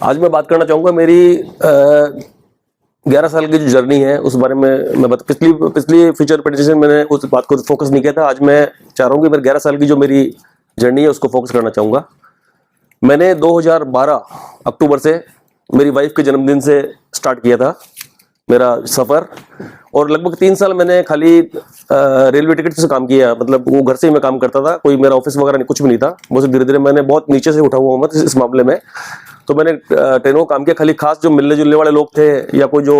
आज मैं बात करना चाहूँगा मेरी 11 साल की जो जर्नी है उस बारे में मैं पिछली फ्यूचर प्रेजेंटेशन मैंने उस बात को फोकस नहीं किया था। आज मैं चाह रहा हूँ कि मेरे 11 साल की जो मेरी जर्नी है उसको फोकस करना चाहूँगा। मैंने 2012 अक्टूबर से मेरी वाइफ के जन्मदिन से स्टार्ट किया था मेरा सफ़र, और लगभग 3 साल मैंने खाली रेलवे टिकट से काम किया। मतलब वो घर से ही मैं काम करता था, कोई मेरा ऑफिस वगैरह नहीं, कुछ भी नहीं था। मुझे धीरे धीरे मैंने बहुत नीचे से उठा हुआ हूँ मैं इस मामले में। तो मैंने ट्रेनों का काम किया। खाली खास जो मिलने जुलने वाले लोग थे या कोई जो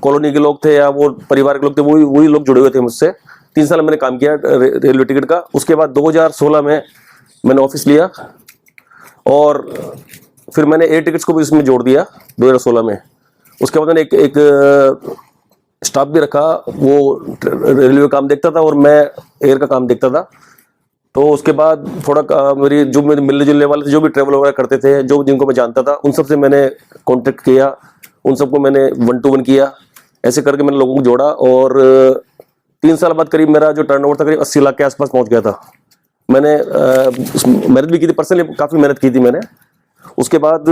कॉलोनी के लोग थे या वो परिवार के लोग थे, वही लोग जुड़े हुए थे मुझसे। 3 साल मैंने काम किया रेलवे टिकट का। उसके बाद 2016 में मैंने ऑफिस लिया और फिर मैंने एयर टिकट्स को भी इसमें जोड़ दिया 2016 में। उसके बाद मैंने एक स्टाफ भी रखा, वो रेलवे काम देखता था और मैं एयर का काम देखता था। तो उसके बाद थोड़ा मेरे मिलने जुलने वाले थे, जो भी ट्रैवल वगैरह करते थे, जो जिनको मैं जानता था, उन सब से मैंने कांटेक्ट किया, उन सबको मैंने 1 to 1 किया। ऐसे करके मैंने लोगों को जोड़ा और 3 साल बाद करीब मेरा जो टर्नओवर था करीब 80 लाख के आसपास पहुंच गया था। मैंने मेहनत भी की थी, पर्सनली काफ़ी मेहनत की थी मैंने। उसके बाद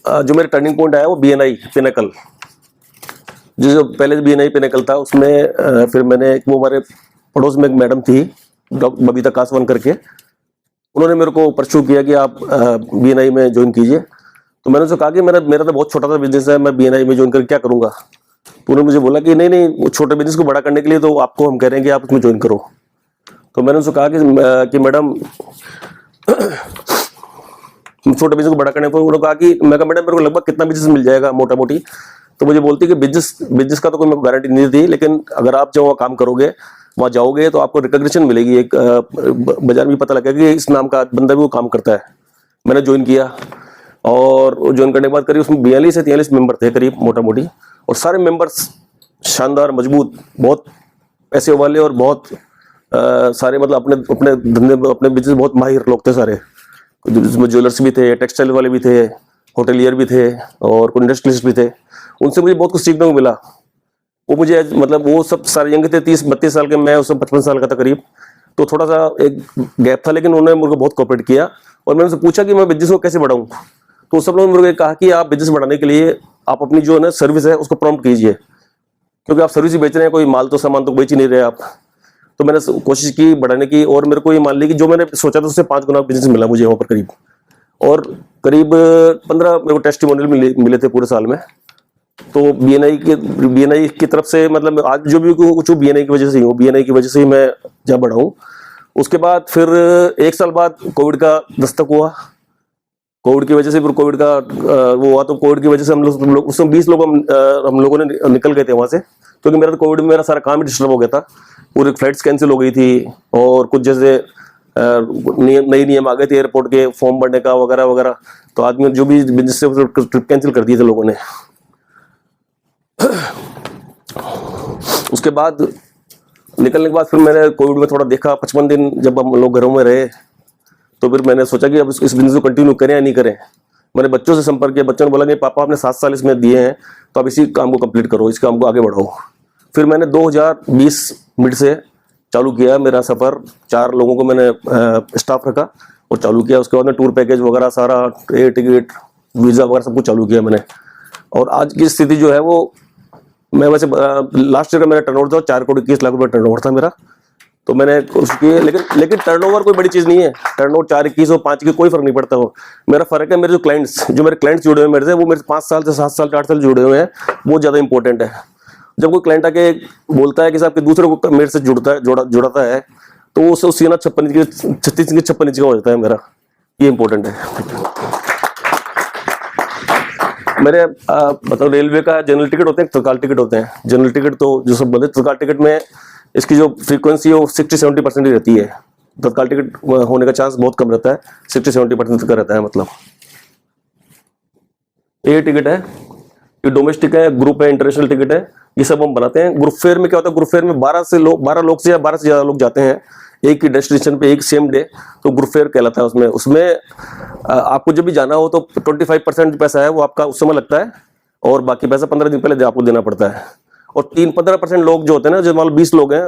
जो मेरा टर्निंग पॉइंट आया वो BNI पिनेकल, जो पहले BNI पिनेकल था उसमें फिर मैंने वो हमारे पड़ोस में एक मैडम थी डॉक्टर बबीता कासवान करके, उन्होंने मेरे को परस्यू किया कि आप BNI में ज्वाइन कीजिए। तो मैंने उनसे कहा कि मेरा तो बहुत छोटा सा बिजनेस है, मैं BNI में ज्वाइन करके क्या करूँगा। तो उन्होंने मुझे बोला कि नहीं, वो छोटे बिजनेस को बड़ा करने के लिए तो आपको हम कह रहे हैं कि आप उसमें ज्वाइन करो। तो मैंने उनसे कहा कि मैडम छोटे बिजनेस को बड़ा करने को, उन्होंने कहा कि मैं कहा मैडम मेरे को लगभग कितना बिजनेस मिल जाएगा मोटा मोटी। तो मुझे बोलती कि बिजनेस का तो कोई मेरे को गारंटी नहीं थी, लेकिन अगर आप जो काम करोगे वहाँ जाओगे तो आपको रिकॉग्निशन मिलेगी, एक बाजार में पता लगेगा कि इस नाम का बंदा भी वो काम करता है। मैंने ज्वाइन किया और ज्वाइन करने के बाद करीब उसमें 42 से 43 मेंबर थे करीब मोटा मोटी, और सारे मेंबर्स शानदार मजबूत, बहुत पैसे वाले और बहुत सारे मतलब अपने धंधे अपने बिजनेस बहुत माहिर लोग थे सारे। जिसमें ज्वेलर्स भी थे, टेक्सटाइल वाले भी थे, होटलियर भी थे और कुछ इंडस्ट्रियलिस्ट भी थे। उनसे मुझे बहुत कुछ सीखने को मिला। वो मुझे मतलब वो सब सारे यंग थे, 30-32 साल के, मैं उस सब 55 साल का था करीब। तो थोड़ा सा एक गैप था, लेकिन उन्होंने मुझे बहुत कोऑपरेट किया। और मैंने उनसे पूछा कि मैं बिजनेस को कैसे बढ़ाऊँ। तो सब लोगों ने मुझे कहा कि आप बिजनेस बढ़ाने के लिए आप अपनी जो है ना सर्विस है उसको प्रॉम्प्ट कीजिए, क्योंकि आप सर्विस ही बेच रहे हैं, कोई माल तो सामान तो बेच ही नहीं रहे आप। तो मैंने कोशिश की बढ़ाने की, और मेरे को ये मान ली कि जो मैंने सोचा था उससे 5 गुना बिजनेस मिला मुझे वहाँ पर करीब। और करीब 15 मेरे को टेस्टिमोनियल मिले थे पूरे साल में। तो BNI की तरफ से मतलब आज जो भी कुछ BNI की वजह से ही हूँ, BNI की वजह से ही मैं जहाँ बढ़ा हूँ। उसके बाद फिर 1 साल बाद कोविड का दस्तक हुआ। कोविड की वजह से फिर कोविड का वो हुआ, तो कोविड की वजह से हम लोग उसमें 20 लोग हम लोगों ने निकल गए थे वहाँ से, क्योंकि मेरा तो कोविड में मेरा सारा काम ही डिस्टर्ब हो गया था। पूरी फ्लाइट्स कैंसिल हो गई थी और कुछ जैसे नए नियम आ गए थे एयरपोर्ट के फॉर्म भरने का वगैरह वगैरह। तो आदमी जो भी बिजनेस से ट्रिप कैंसिल कर दिए थे लोगों ने। उसके बाद निकलने के बाद फिर मैंने कोविड में थोड़ा देखा, 55 दिन जब हम लोग घरों में रहे, तो फिर मैंने सोचा कि अब इस बिजनेस को कंटिन्यू करें या नहीं करें। मैंने बच्चों से संपर्क किया, बच्चों ने बोला कि पापा आपने 7 साल इसमें दिए हैं, तो अब इसी काम को कंप्लीट करो, इस काम को आगे बढ़ाओ। फिर मैंने 2020 मिड से चालू किया मेरा सफ़र। 4 लोगों को मैंने स्टाफ रखा और चालू किया। उसके बाद में टूर पैकेज वगैरह सारा, एयर टिकट, वीज़ा वगैरह सब कुछ चालू किया मैंने। और आज की स्थिति जो है वो, मैं वैसे लास्ट ईयर का मेरा टर्नओवर था 4 करोड़ 21 लाख रुपये टर्नओवर था मेरा। तो मैंने उसकी लेकिन टर्नओवर कोई बड़ी चीज़ नहीं है। टर्नओवर 4, 21 और 5 की कोई फर्क नहीं पड़ता। हो मेरा फर्क है मेरे जो मेरे क्लाइंट्स जुड़े हुए मेरे से, वो मेरे 5 साल से 7 साल 8 साल जुड़े हुए हैं, वो ज़्यादा इंपॉर्टेंट है। जब कोई क्लाइंट आके बोलता है कि साहब कि दूसरे को मेरे से जुड़ाता है, तो उससे सीना 36 इंच का हो जाता है मेरा। ये इंपॉर्टेंट है। मेरे मतलब रेलवे का जनरल टिकट होते हैं, तत्काल टिकट होते हैं। जनरल टिकट तो जो सब बोलते हैं, तत्काल टिकट में इसकी जो फ्रीक्वेंसी है वो 60-70% ही रहती है। तत्काल टिकट होने का चांस बहुत कम रहता है, 60-70% का रहता है। मतलब ये टिकट है, ये डोमेस्टिक है, ग्रुप है, इंटरनेशनल टिकट है, ये सब हम बनाते हैं। ग्रुप फेयर में क्या होता है, ग्रुप फेयर में 12 लोग से या 12 से ज्यादा लोग जाते हैं एक ही डेस्टिनेशन पे एक सेम डे, तो ग्रुप फेयर कहलाता है। उसमें आपको जब भी जाना हो तो 25% पैसा है वो आपका उस समय लगता है, और बाकी पैसा 15 दिन पहले आपको देना पड़ता है। और 15% लोग जो होते हैं ना, जो मान लो 20 लोग हैं,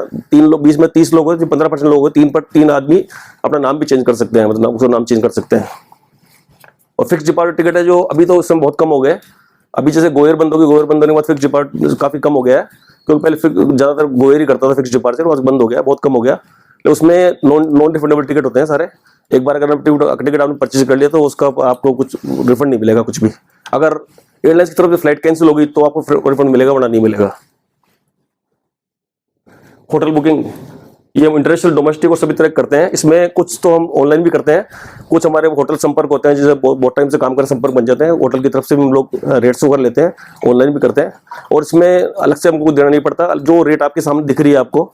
20 में 30 लोग हैं, जो 15% लोग हैं, 3 आदमी अपना नाम भी चेंज कर सकते हैं, मतलब उसका नाम चेंज कर सकते हैं। और फिक्स डिपॉजिट टिकट है जो अभी तो इसमें बहुत कम हो गए, अभी जैसे गोयर बंद होगी, गोयर बंद होने के बाद फिक्स डिपॉजिट काफी कम हो गया है, क्योंकि पहले ज्यादातर गोयर ही करता था फिक्स डिपॉजिट, वो बंद हो गया, बहुत कम हो गया। तो उसमें नॉन रिफंडेबल टिकट होते हैं सारे। एक बार अगर टिकट आपने परचेज कर लिया तो उसका आपको कुछ रिफंड नहीं मिलेगा कुछ भी। अगर एयरलाइंस की तरफ से फ्लाइट कैंसिल होगी तो आपको रिफंड मिलेगा, वरना नहीं मिलेगा। होटल बुकिंग ये हम इंटरनेशनल, डोमेस्टिक और सभी तरह करते हैं। इसमें कुछ तो हम ऑनलाइन भी करते हैं, कुछ हमारे होटल संपर्क होते हैं, जैसे बहुत टाइम से काम कर संपर्क बन जाते हैं, होटल की तरफ से भी हम लोग रेट्स वगैरह लेते हैं, ऑनलाइन भी करते हैं। और इसमें अलग से हमको देना नहीं पड़ता, जो रेट आपके सामने दिख रही है आपको,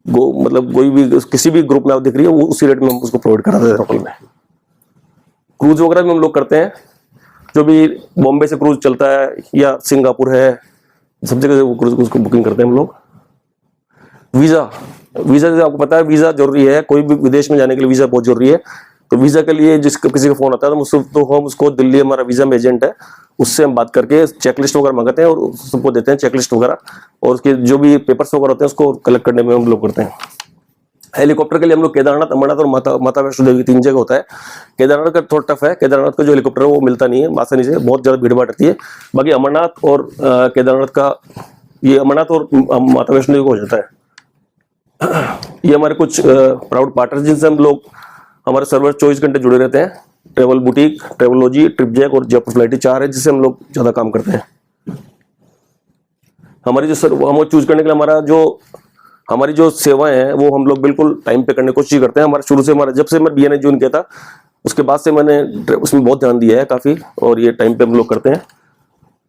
मतलब कोई भी किसी भी ग्रुप में आप दिख रही है, वो उसी रेट में हम उसको प्रोवाइड करा देते हैं होटल में। क्रूज वगैरह भी हम लोग करते हैं, जो भी बॉम्बे से क्रूज चलता है या सिंगापुर है, सब जगह क्रूज उसको बुकिंग करते हैं हम लोग। वीजा जैसे आपको पता है वीजा जरूरी है, कोई भी विदेश में जाने के लिए वीजा बहुत जरूरी है। तो वीजा के लिए किसी का फोन आता है तो हम उसको, दिल्ली हमारा वीजा में एजेंट है, उससे हम बात करके चेकलिस्ट वगैरह मंगाते हैं और सबको देते हैं चेकलिस्ट वगैरह, और उसके जो भी पेपर्स वगैरह होते हैं उसको कलेक्ट करने में हम लोग करते हैं। हेलीकॉप्टर के लिए हम लोग केदारनाथ, अमरनाथ और माता वैष्णो देवी 3 जगह होता है। केदारनाथ का थोड़ा टफ है, केदारनाथ का जो हेलीकॉप्टर है वो मिलता नहीं है आसानी से, बहुत ज्यादा भीड़ भाड़ रहती है। बाकी अमरनाथ और केदारनाथ का, ये अमरनाथ और माता वैष्णो देवी को हो जाता है। ये हमारे कुछ प्राउड पार्टनर जिनसे हम लोग, हमारे सर्वर 24 घंटे जुड़े रहते हैं। ट्रेवल बुटीक, ट्रेवलॉजी, ट्रिपजैक और जयपुर फ्लाइट, 4 है जिससे हम लोग ज्यादा काम करते हैं। हमारी जो हम चूज करने के लिए हमारी जो सेवाएं हैं वो हम लोग बिल्कुल टाइम पे करने की कोशिश करते हैं। हमारे शुरू से, जब से मैं BNI ज्वाइन किया था उसके बाद से मैंने उसमें बहुत ध्यान दिया है काफी, और ये टाइम पे हम लोग करते हैं।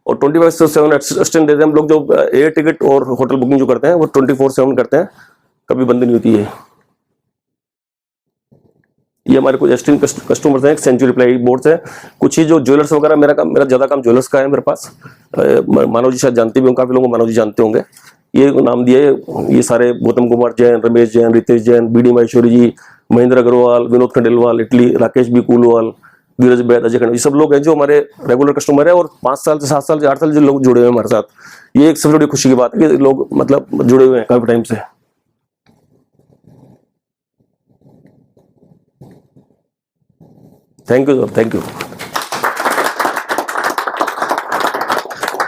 और 24/7 असिस्टेंट देते हैं हम लोग, जो एयर टिकट और होटल बुकिंग जो करते हैं वो 24/7 करते हैं, कभी बंद नहीं होती है। ये हमारे कुछ एस्टिन कस्टमर्स हैं, सेंचुरी प्लाई बोर्ड्स हैं, कुछ ही जो ज्वेलर्स वगैरह, मेरा ज्यादा काम ज्वेलर्स का है मेरे पास। मानव जी शायद जानते भी होंगे, काफी लोगों को मानव जी जानते होंगे, ये नाम दिए। ये सारे गौतम कुमार जैन, रमेश जैन, रितेश जैन, BD माहेश्वरी जी, महेंद्र अग्रवाल, विनोद खंडेलवाल, इटली, राकेश बी कुलवाल, धीरज बैद, अजय खंडेलवाल, ये सब लोग हैं जो हमारे रेगुलर कस्टमर है। और 5 साल से 7 साल से 8 साल जो लोग जुड़े हुए हैं हमारे साथ, ये एक सबसे बड़ी खुशी की बात है कि लोग मतलब जुड़े हुए हैं काफी टाइम से। Thank you sir, thank you.